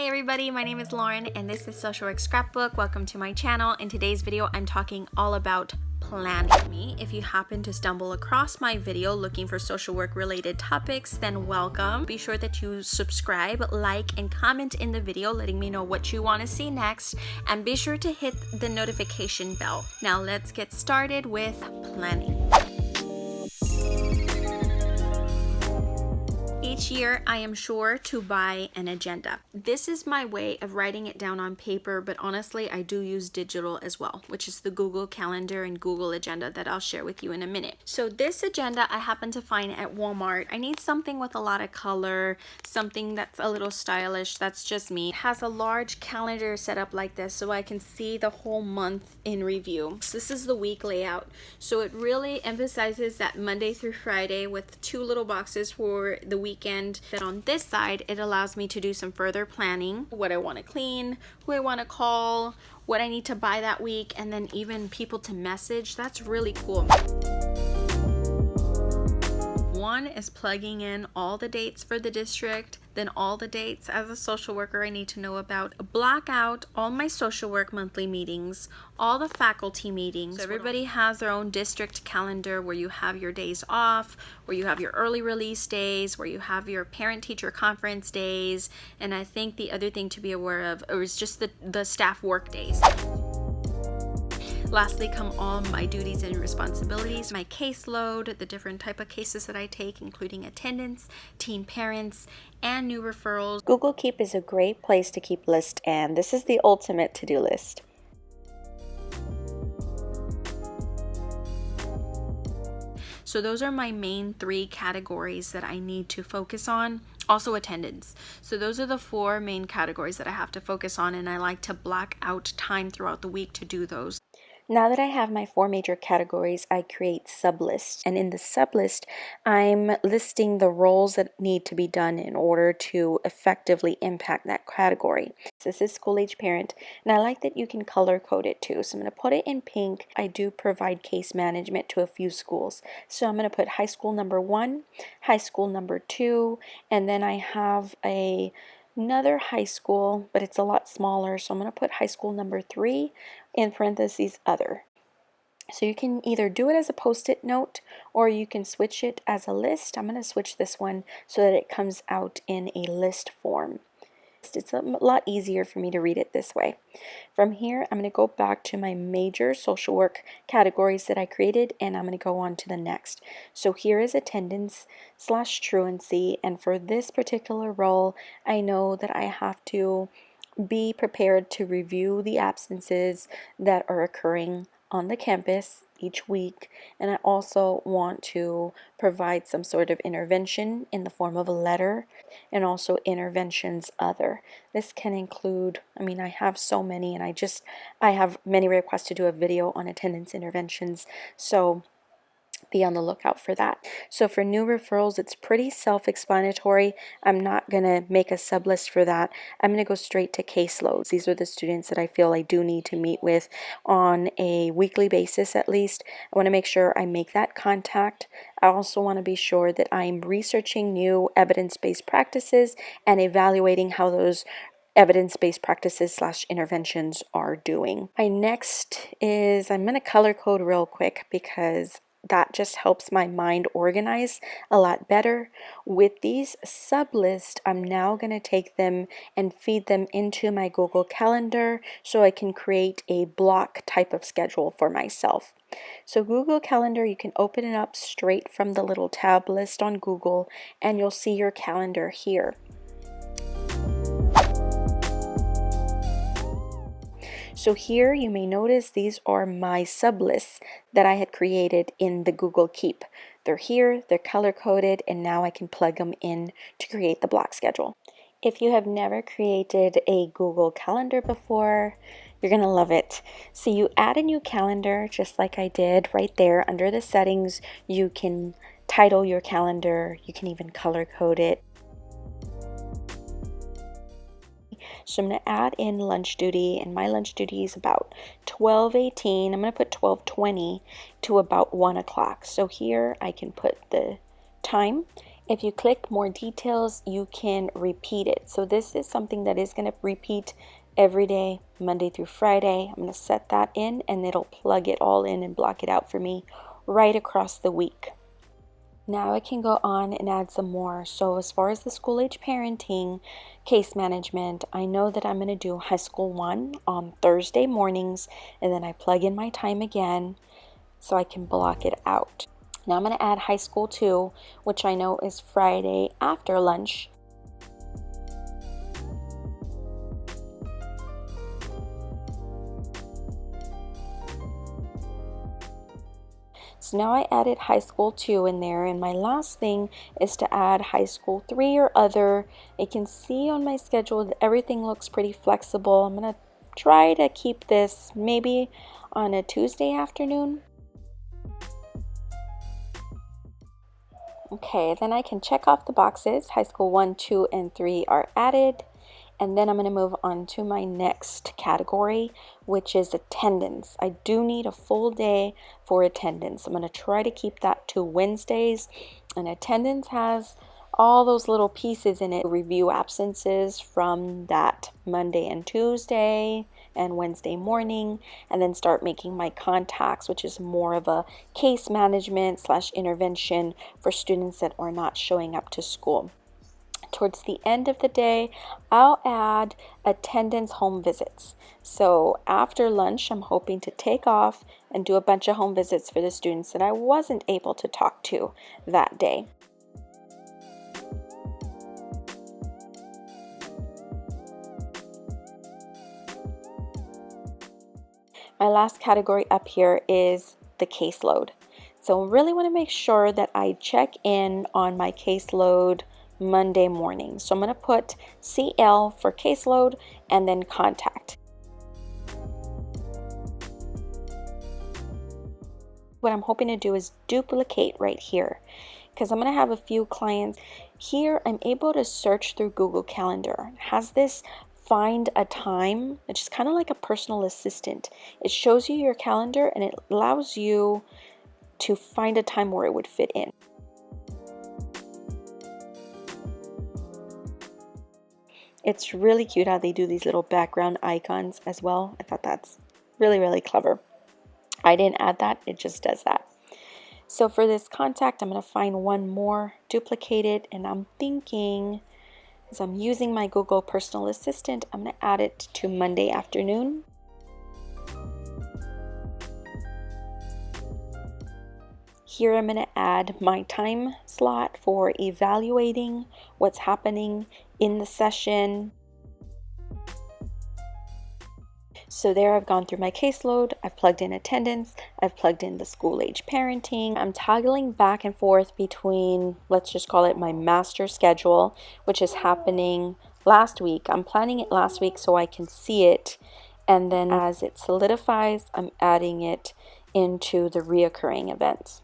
everybody, my name is Lauren and this is Social Work Scrapbook. Welcome to my channel. In today's video, I'm talking all about planning. If you happen to stumble across my video looking for social work related topics, then welcome. Be sure that you subscribe, like, and comment in the video letting me know what you want to see next, and be sure to hit the notification bell. Now let's get started with planning. Each year, I am sure to buy an agenda. This is my way of writing it down on paper, but honestly, I do use digital as well, which is the Google Calendar and Google Agenda that I'll share with you in a minute. So this agenda I happen to find at Walmart. I need something with a lot of color, something that's a little stylish. That's just me. It has a large calendar set up like this so I can see the whole month in review. So this is the week layout. So it really emphasizes that Monday through Friday with two little boxes for the weekend. Then on this side, it allows me to do some further planning, what I want to clean, who I want to call, what I need to buy that week, and then even people to message. That's really cool. One is plugging in all the dates for the district, then all the dates as a social worker I need to know about. Block out all my social work monthly meetings, all the faculty meetings. So everybody has their own district calendar where you have your days off, where you have your early release days, where you have your parent-teacher conference days, and I think the other thing to be aware of is just the staff work days. Lastly come all my duties and responsibilities, my caseload, the different type of cases that I take, including attendance, teen parents, and new referrals. Google Keep is a great place to keep lists, and this is the ultimate to-do list. So those are my main three categories that I need to focus on. Also attendance. So those are the four main categories that I have to focus on, and I like to block out time throughout the week to do those. Now that I have my four major categories, I create sublists. And in the sublist, I'm listing the roles that need to be done in order to effectively impact that category. This is school age parent, and I like that you can color code it too. So I'm going to put it in pink. I do provide case management to a few schools. So I'm going to put high school number 1, high school number 2, and then I have another high school, but it's a lot smaller. So I'm going to put high school number 3 in parentheses other. So you can either do it as a post-it note or you can switch it as a list. I'm going to switch this one so that it comes out in a list form. It's a lot easier for me to read it this way. From here, I'm going to go back to my major social work categories that I created, and I'm going to go on to the next. So here is attendance / truancy, and for this particular role, I know that I have to be prepared to review the absences that are occurring on the campus each week, and I also want to provide some sort of intervention in the form of a letter, and also interventions other. This can include, I have so many, and I have many requests to do a video on attendance interventions, so be on the lookout for that. So for new referrals, it's pretty self-explanatory. I'm not going to make a sublist for that. I'm going to go straight to caseloads. These are the students that I feel I do need to meet with on a weekly basis at least. I want to make sure I make that contact. I also want to be sure that I'm researching new evidence-based practices and evaluating how those evidence-based practices / interventions are doing. My next is, I'm going to color code real quick because that just helps my mind organize a lot better. With these sublists, I'm now going to take them and feed them into my Google Calendar so I can create a block type of schedule for myself. So Google Calendar, you can open it up straight from the little tab list on Google, and you'll see your calendar here. So here you may notice these are my sublists that I had created in the Google Keep. They're here, they're color coded, and now I can plug them in to create the block schedule. If you have never created a Google Calendar before, you're going to love it. So you add a new calendar just like I did right there under the settings. You can title your calendar, you can even color code it. So I'm going to add in lunch duty, and my lunch duty is about 12:18. I'm going to put 12:20 to about 1 o'clock. So here I can put the time If you click more details, you can repeat it. So this is something that is going to repeat every day, Monday through Friday. I'm going to set that in and it'll plug it all in and block it out for me right across the week. Now I can go on and add some more. So as far as the school age parenting case management, I know that I'm going to do high school 1 on Thursday mornings, and then I plug in my time again so I can block it out. Now I'm going to add high school 2, which I know is Friday after lunch. So now I added high school 2 in there, and my last thing is to add high school 3 or other. You can see on my schedule that everything looks pretty flexible. I'm going to try to keep this maybe on a Tuesday afternoon. Okay, then I can check off the boxes. High school 1, 2, and 3 are added. And then I'm going to move on to my next category, which is attendance. I do need a full day for attendance. I'm going to try to keep that to Wednesdays. And attendance has all those little pieces in it. Review absences from that Monday and Tuesday and Wednesday morning, and then start making my contacts, which is more of a case management / intervention for students that are not showing up to school. Towards the end of the day, I'll add attendance home visits. So after lunch, I'm hoping to take off and do a bunch of home visits for the students that I wasn't able to talk to that day. My last category up here is the caseload. So I really want to make sure that I check in on my caseload Monday morning. So I'm going to put CL for caseload and then contact. What I'm hoping to do is duplicate right here, because I'm going to have a few clients. Here I'm able to search through Google Calendar. It has this find a time, which is kind of like a personal assistant. It shows you your calendar and it allows you to find a time where it would fit in. It's really cute how they do these little background icons as well. I thought that's really, really clever. I didn't add that, it just does that. So for this contact, I'm going to find one more, duplicate it, and I'm thinking, as I'm using my Google Personal Assistant, I'm going to add it to Monday afternoon. Here I'm going to add my time slot for evaluating what's happening in the session. So there I've gone through my caseload, I've plugged in attendance, I've plugged in the school age parenting. I'm toggling back and forth between, let's just call it my master schedule, which is happening last week. I'm planning it last week so I can see it. And then as it solidifies, I'm adding it into the reoccurring events.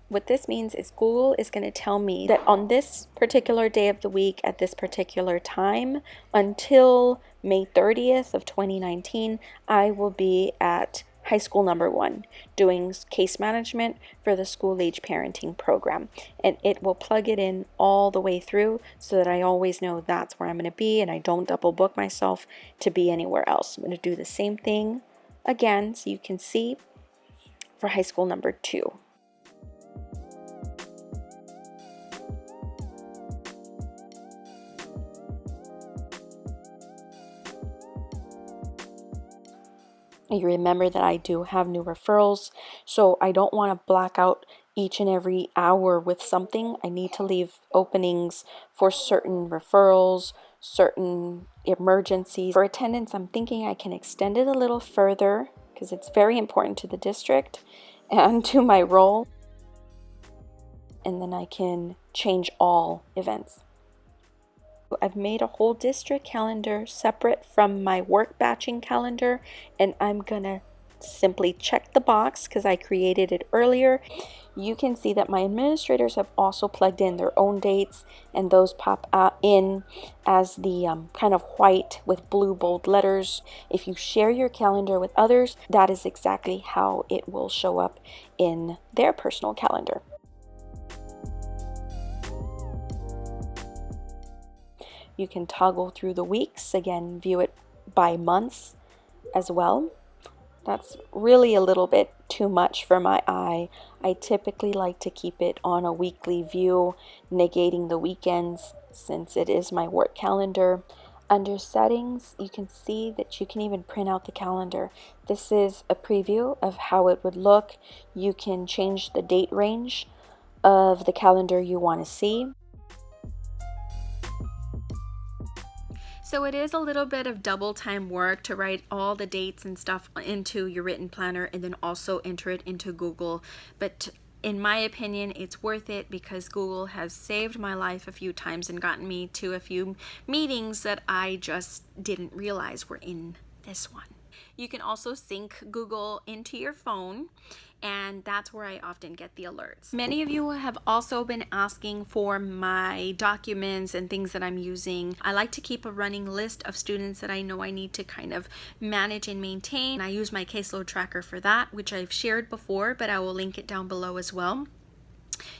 What this means is Google is going to tell me that on this particular day of the week at this particular time until May 30th of 2019, I will be at high school number 1 doing case management for the school age parenting program. And it will plug it in all the way through so that I always know that's where I'm going to be and I don't double book myself to be anywhere else. I'm going to do the same thing again so you can see for high school number 2. You remember that I do have new referrals, so I don't want to black out each and every hour with something. I need to leave openings for certain referrals, certain emergencies. For attendance, I'm thinking I can extend it a little further because it's very important to the district and to my role. And then I can change all events. I've made a whole district calendar separate from my work batching calendar, and I'm gonna simply check the box because I created it earlier. You can see that my administrators have also plugged in their own dates, and those pop out in as the kind of white with blue bold letters. If you share your calendar with others, that is exactly how it will show up in their personal calendar. You can toggle through the weeks, again, view it by months as well. That's really a little bit too much for my eye. I typically like to keep it on a weekly view, negating the weekends since it is my work calendar. Under settings, you can see that you can even print out the calendar. This is a preview of how it would look. You can change the date range of the calendar you want to see. So it is a little bit of double time work to write all the dates and stuff into your written planner and then also enter it into Google. But in my opinion, it's worth it because Google has saved my life a few times and gotten me to a few meetings that I just didn't realize were in this one. You can also sync Google into your phone, and that's where I often get the alerts. Many of you have also been asking for my documents and things that I'm using. I like to keep a running list of students that I know I need to kind of manage and maintain. I use my caseload tracker for that, which I've shared before, but I will link it down below as well.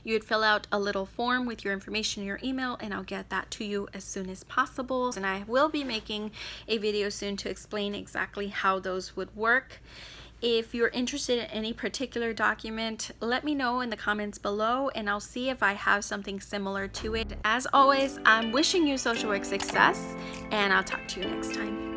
You would fill out a little form with your information and your email, and I'll get that to you as soon as possible. And I will be making a video soon to explain exactly how those would work. If you're interested in any particular document, let me know in the comments below and I'll see if I have something similar to it. As always, I'm wishing you social work success, and I'll talk to you next time.